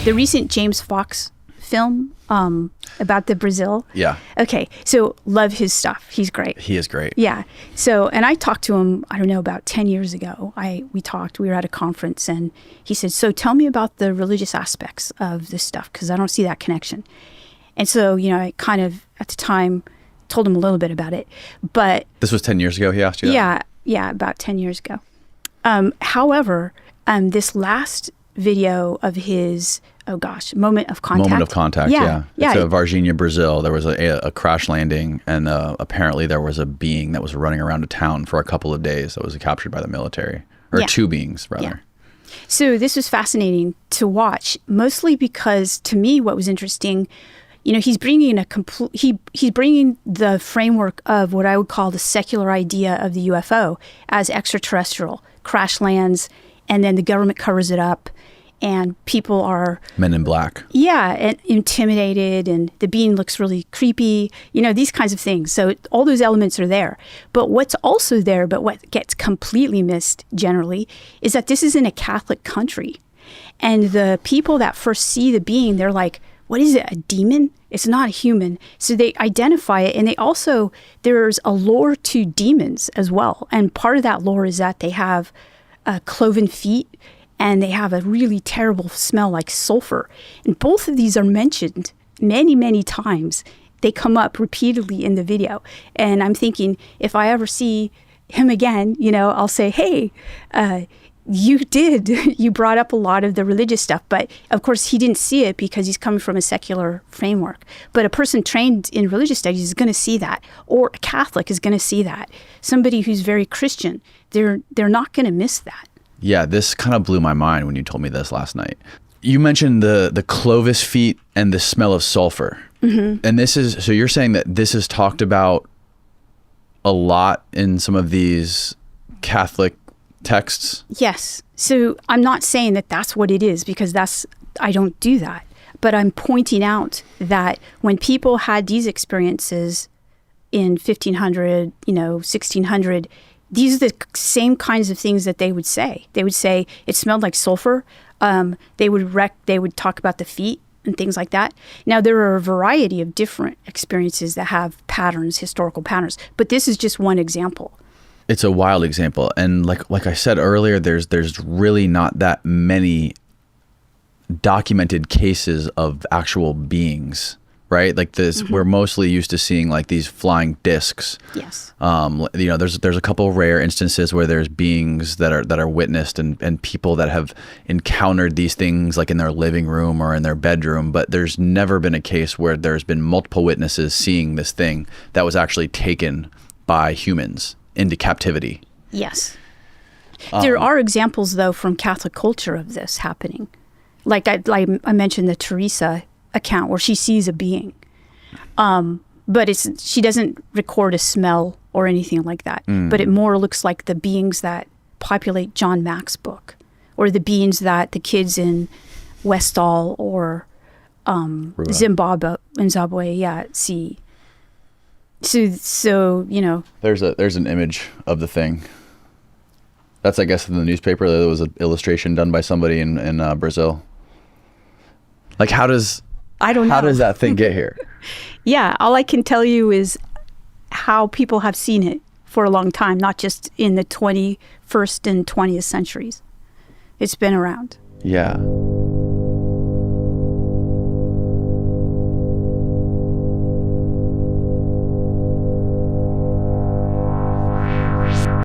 the recent James Fox film about the Brazil. Yeah. Okay. So love his stuff. He's great. He is great. Yeah. So, and I talked to him, I don't know, about 10 years ago. We were at a conference and he said, so tell me about the religious aspects of this stuff, because I don't see that connection. And so, I kind of, at the time, told him a little bit about it. But this was 10 years ago he asked you that? Yeah, about 10 years ago. However, this last video of his, Moment of Contact. Moment of Contact, yeah. Yeah. It's Varginha, Brazil. There was a crash landing, and apparently there was a being that was running around a town for a couple of days that was captured by the military. Or two beings, rather. Yeah. So this was fascinating to watch, mostly because, to me, what was interesting, he's bringing he's bringing the framework of what I would call the secular idea of the UFO as extraterrestrial, crash lands, and then the government covers it up. And people are... Men in black. Yeah, and intimidated, and the being looks really creepy, these kinds of things. So all those elements are there. But what's also there, but what gets completely missed generally, is that this is in a Catholic country. And the people that first see the being, they're like, what is it, a demon? It's not a human. So they identify it, and there's a lore to demons as well. And part of that lore is that they have cloven feet, and they have a really terrible smell like sulfur. And both of these are mentioned many, many times. They come up repeatedly in the video. And I'm thinking, if I ever see him again, I'll say, hey, you brought up a lot of the religious stuff. But of course, he didn't see it because he's coming from a secular framework. But a person trained in religious studies is going to see that. Or a Catholic is going to see that. Somebody who's very Christian, they're not going to miss that. Yeah, this kind of blew my mind when you told me this last night. You mentioned the clovis feet and the smell of sulfur. Mm-hmm. And so you're saying that this is talked about a lot in some of these Catholic texts? Yes. So I'm not saying that that's what it is, because I don't do that. But I'm pointing out that when people had these experiences in 1500, 1600, these are the same kinds of things that they would say. They would say it smelled like sulfur. They would talk about the feet and things like that. Now, there are a variety of different experiences that have patterns, historical patterns, but this is just one example. It's a wild example. And like I said earlier, there's really not that many documented cases of actual beings, right? Like this, mm-hmm. We're mostly used to seeing like these flying discs. Yes. There's a couple rare instances where there's beings that are witnessed and people that have encountered these things like in their living room or in their bedroom, but there's never been a case where there's been multiple witnesses seeing this thing that was actually taken by humans into captivity. Yes. There are examples though from Catholic culture of this happening. Like I mentioned the Teresa account where she sees a being, but she doesn't record a smell or anything like that. But it more looks like the beings that populate John Mack's book, or the beings that the kids in Westall or Zimbabwe, see. So there's an image of the thing. That's, I guess, in the newspaper. There was an illustration done by somebody in Brazil. Like, how does that thing get here? Yeah, all I can tell you is how people have seen it for a long time, not just in the 21st and 20th centuries. It's been around. Yeah.